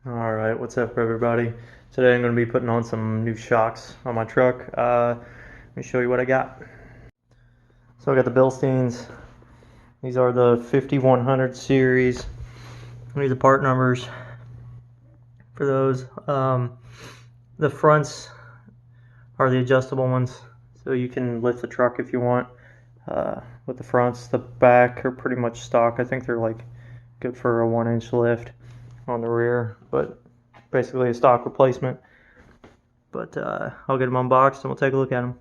Alright, what's up everybody? Today I'm going to be putting on some new shocks on my truck. Let me show you what I got. So I got the Bilsteins. These are the 5100 series. These are part numbers for those. The fronts are the adjustable ones, so you can lift the truck if you want with the fronts. The back are pretty much stock. I think they're like good for a 1-inch lift on the rear, but basically a stock replacement. But I'll get them unboxed and we'll take a look at them.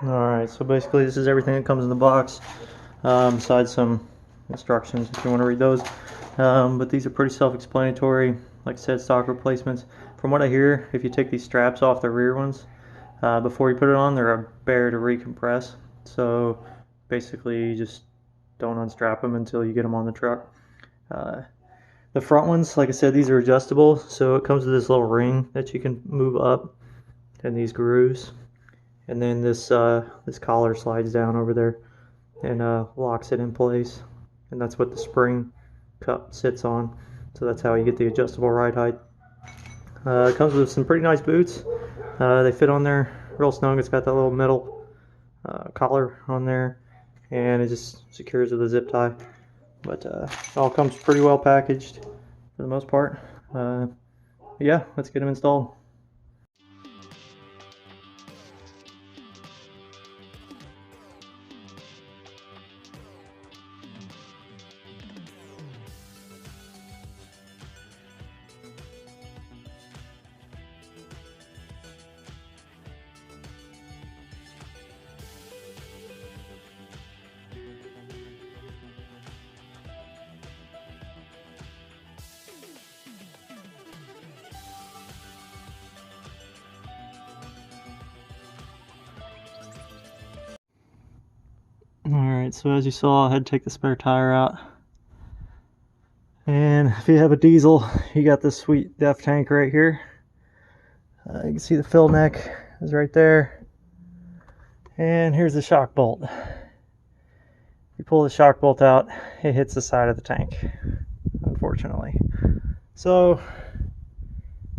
Alright, so basically this is everything that comes in the box, besides some instructions if you want to read those. But these are pretty self-explanatory. Like I said, stock replacements. From what I hear, if you take these straps off the rear ones before you put it on, they're a bear to recompress. So basically you just don't unstrap them until you get them on the truck. The front ones, like I said, these are adjustable, so it comes with this little ring that you can move up, and these grooves, and then this collar slides down over there and locks it in place, and that's what the spring cup sits on. So that's how you get the adjustable ride height. It comes with some pretty nice boots. They fit on there real snug. It's got that little metal collar on there, and it just secures with a zip tie. But it all comes pretty well packaged for the most part. Yeah, let's get them installed. Alright, so as you saw, I had to take the spare tire out. And if you have a diesel, you got this sweet DEF tank right here. You can see the fill neck is right there. And here's the shock bolt. You pull the shock bolt out, it hits the side of the tank, unfortunately. So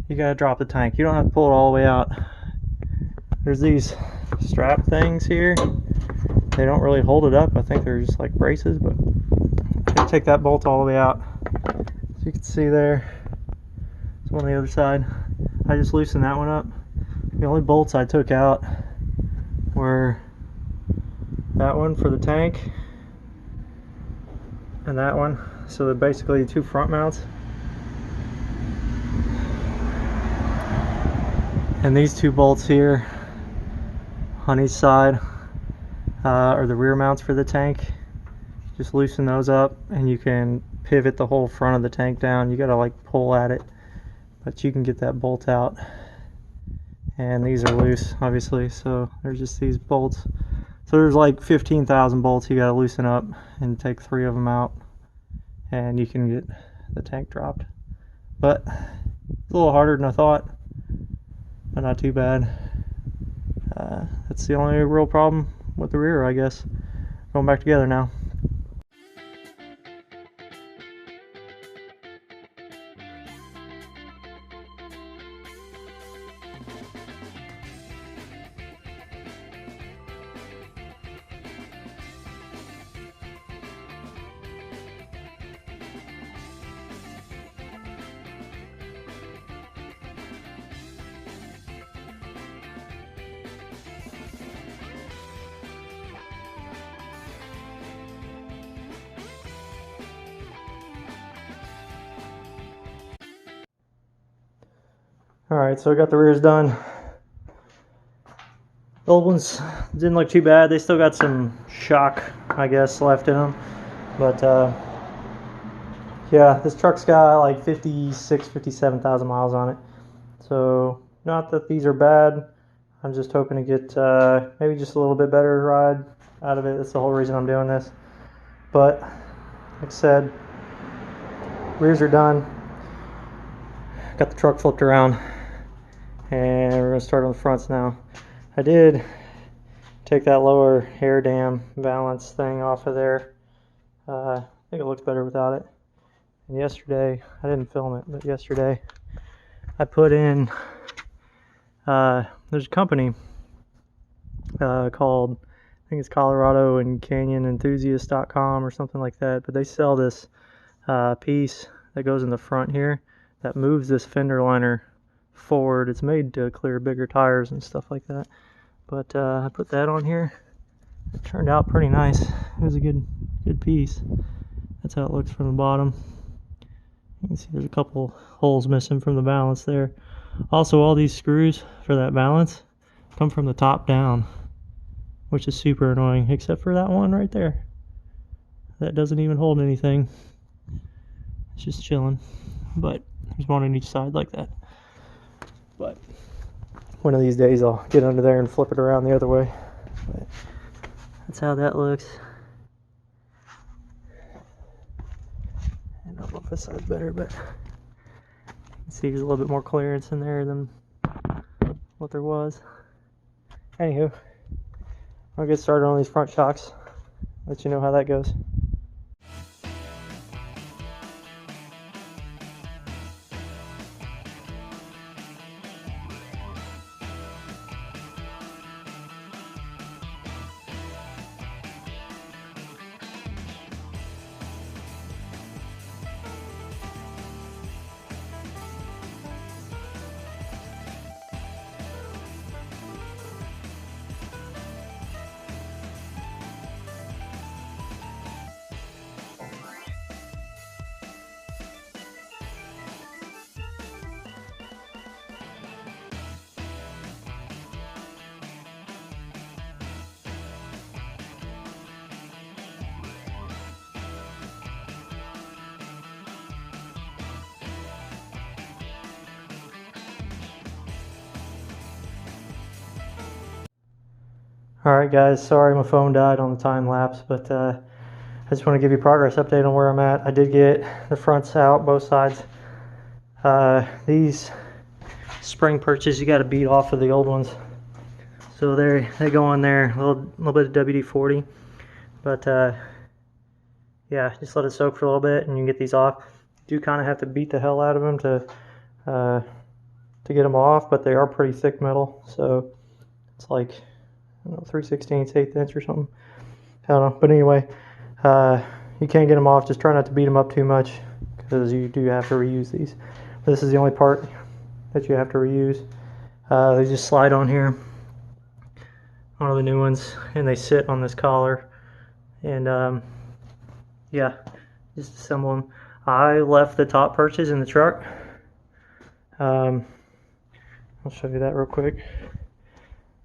you gotta drop the tank. You don't have to pull it all the way out. There's these strap things here. They don't really hold it up. I think they're just like braces, but I take that bolt all the way out. So you can see there, it's on the other side. I just loosened that one up. The only bolts I took out were that one for the tank and that one. So they're basically two front mounts. And these two bolts here on each side are the rear mounts for the tank. Just loosen those up and you can pivot the whole front of the tank down. You gotta like pull at it, but you can get that bolt out. And these are loose, obviously, so there's just these bolts. So there's like 15,000 bolts you gotta loosen up and take 3 of them out, and you can get the tank dropped. But it's a little harder than I thought, but not too bad. That's the only real problem with the rear, I guess. Going back together now. Alright, so I got the rears done. The old ones didn't look too bad. They still got some shock, I guess, left in them. But yeah, this truck's got like 57,000 miles on it. So not that these are bad. I'm just hoping to get maybe just a little bit better ride out of it. That's the whole reason I'm doing this. But like I said, rears are done. Got the truck flipped around. And we're going to start on the fronts now. I did take that lower air dam valance thing off of there. I think it looks better without it. And yesterday, I didn't film it, but yesterday I put in, there's a company called, I think it's Colorado and Canyon Enthusiast.com or something like that, but they sell this piece that goes in the front here that moves this fender liner forward. It's made to clear bigger tires and stuff like that, but I put that on here. It turned out pretty nice. It was a good piece. That's how it looks from the bottom. You can see there's a couple holes missing from the balance there. Also, all these screws for that balance come from the top down, which is super annoying, except for that one right there. That doesn't even hold anything. It's just chilling. But there's one on each side like that. But one of these days I'll get under there and flip it around the other way. But that's how that looks. I don't know if this side's better, but you can see there's a little bit more clearance in there than what there was. Anywho, I'll get started on these front shocks. Let you know how that goes. Alright guys, sorry my phone died on the time lapse, but I just want to give you a progress update on where I'm at. I did get the fronts out, both sides. These spring perches you got to beat off of the old ones. So they go on there, a little bit of WD-40. But yeah, just let it soak for a little bit and you can get these off. You do kind of have to beat the hell out of them to get them off, but they are pretty thick metal. So it's like, I don't know, 3/16, 1/8 inch or something. I don't know. But anyway, you can't get them off. Just try not to beat them up too much because you do have to reuse these. This is the only part that you have to reuse. They just slide on here, one of the new ones, and they sit on this collar. And yeah, just assemble them. I left the top perches in the truck. I'll show you that real quick.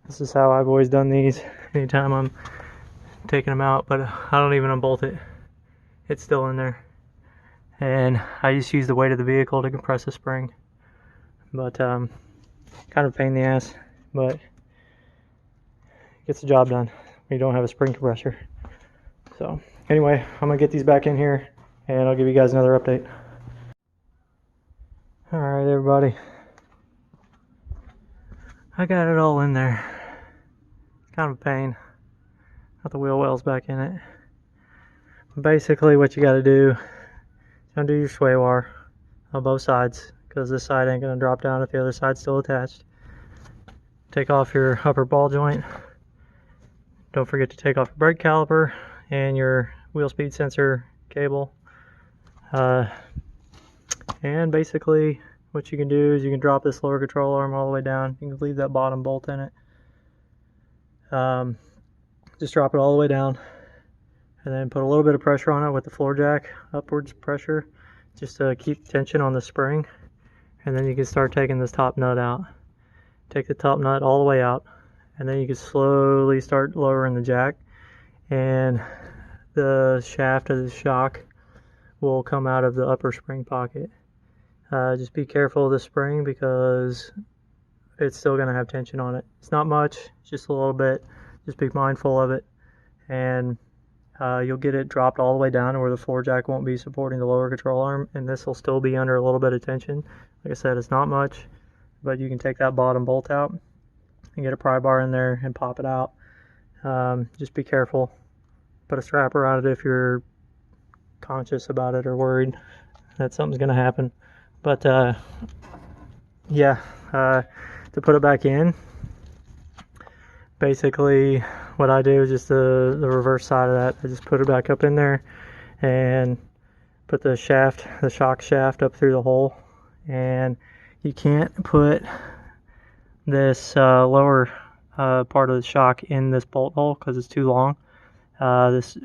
This is how I've always done these anytime I'm taking them out, but I don't even unbolt it. It's still in there. And I just use the weight of the vehicle to compress the spring. But kind of a pain in the ass, but gets the job done when you don't have a spring compressor. So anyway, I'm gonna get these back in here and I'll give you guys another update. Alright everybody, I got it all in there. Kind of a pain. Got the wheel wells back in it. Basically what you got to do, undo your sway bar on both sides, because this side ain't going to drop down if the other side's still attached. Take off your upper ball joint. Don't forget to take off your brake caliper and your wheel speed sensor cable. And basically what you can do is you can drop this lower control arm all the way down. You can leave that bottom bolt in it. Just drop it all the way down and then put a little bit of pressure on it with the floor jack, upwards pressure, just to keep tension on the spring. And then you can start taking this top nut out. Take the top nut all the way out, and then you can slowly start lowering the jack, and the shaft of the shock will come out of the upper spring pocket. Just be careful of the spring because it's still going to have tension on it. It's not much, it's just a little bit. Just be mindful of it, and you'll get it dropped all the way down to where the floor jack won't be supporting the lower control arm, and this will still be under a little bit of tension. Like I said, it's not much, but you can take that bottom bolt out and get a pry bar in there and pop it out. Just be careful. Put a strap around it if you're conscious about it or worried. that something's gonna happen. But yeah, to put it back in, basically what I do is just the reverse side of that. I just put it back up in there and put the shock shaft up through the hole. And you can't put this lower part of the shock in this bolt hole because it's too long. This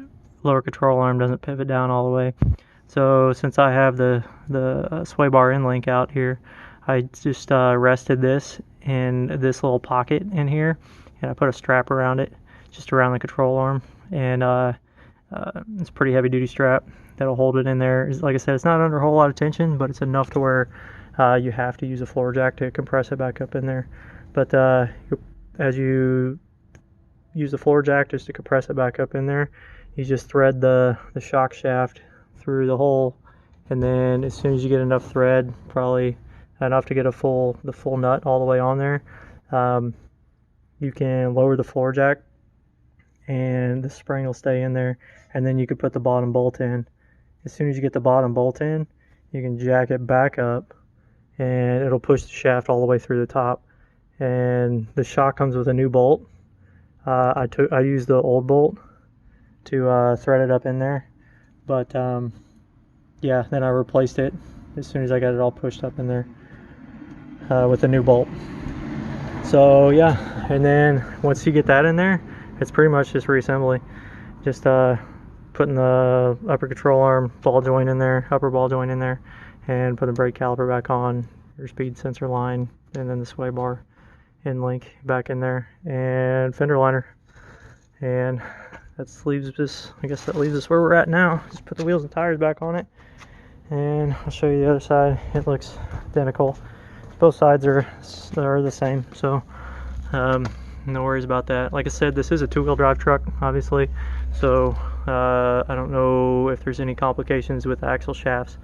lower control arm doesn't pivot down all the way. So since I have the sway bar in link out here, I just rested this in this little pocket in here, and I put a strap around it, just around the control arm, and it's a pretty heavy duty strap that'll hold it in there. Like I said, it's not under a whole lot of tension, but it's enough to where you have to use a floor jack to compress it back up in there. But as you use the floor jack just to compress it back up in there, you just thread the shock shaft through the hole, and then as soon as you get enough thread, probably enough to get the full nut all the way on there, you can lower the floor jack and the spring will stay in there, and then you can put the bottom bolt in. As soon as you get the bottom bolt in, you can jack it back up and it'll push the shaft all the way through the top. And the shock comes with a new bolt. I used the old bolt to thread it up in there, but yeah, then I replaced it as soon as I got it all pushed up in there with a new bolt. So yeah, and then once you get that in there, it's pretty much just reassembly. Just putting the upper control arm ball joint in there, upper ball joint in there, and put the brake caliper back on, your speed sensor line, and then the sway bar in link back in there, and fender liner. And that leaves us, I guess that leaves us where we're at now. Just put the wheels and tires back on it, and I'll show you the other side. It looks identical. Both sides are the same, so no worries about that. Like I said, this is a two-wheel drive truck, obviously, so I don't know if there's any complications with axle shafts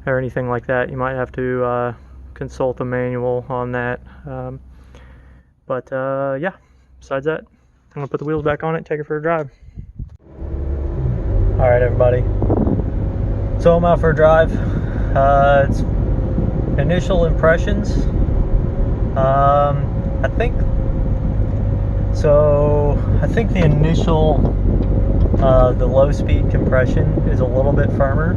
or anything like that. You might have to consult the manual on that. But yeah, besides that, I'm gonna put the wheels back on it and take it for a drive. All right, everybody. So I'm out for a drive. It's initial impressions. I think the initial, the low speed compression is a little bit firmer.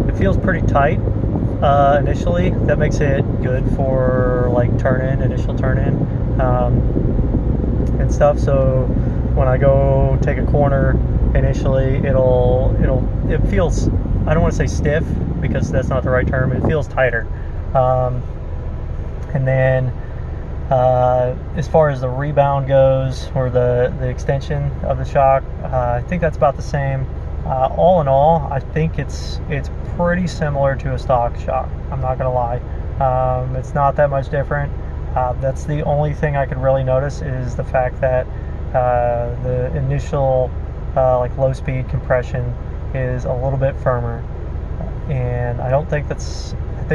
It feels pretty tight initially. That makes it good for like initial turn in and stuff. So when I go take a corner initially, it feels, I don't want to say stiff because that's not the right term. It feels tighter. And then as far as the rebound goes, or the extension of the shock, I think that's about the same. All in all, I think it's pretty similar to a stock shock. I'm not gonna lie. It's not that much different. That's the only thing I could really notice, is the fact that the initial like low speed compression is a little bit firmer, and I think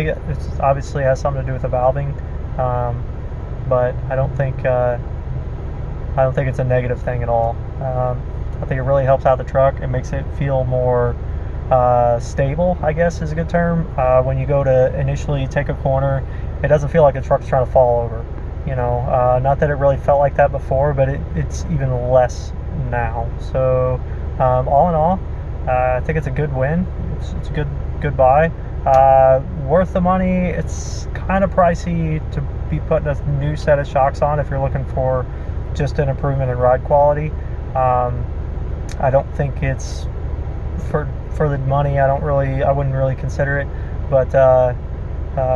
it obviously has something to do with the valving, but I don't think it's a negative thing at all. I think it really helps out the truck. It makes it feel more stable, I guess is a good term. When you go to initially take a corner, it doesn't feel like the truck's trying to fall over. You know, not that it really felt like that before, but it's even less now. So all in all, I think it's a good win. It's a good buy. Worth the money. It's kind of pricey to be putting a new set of shocks on if you're looking for just an improvement in ride quality. I don't think it's for the money. I wouldn't really consider it. But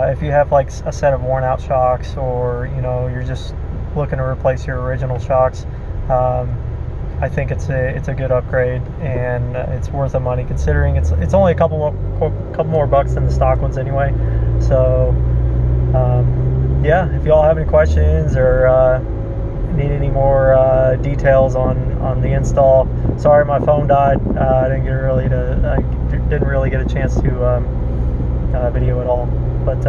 if you have like a set of worn out shocks, or you're just looking to replace your original shocks, I think it's a good upgrade, and it's worth the money considering it's only a couple more bucks than the stock ones anyway. So yeah, if y'all have any questions or need any more details on the install, sorry my phone died. I didn't really get a chance to video it all. But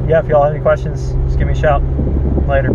yeah, if y'all have any questions, just give me a shout. Later.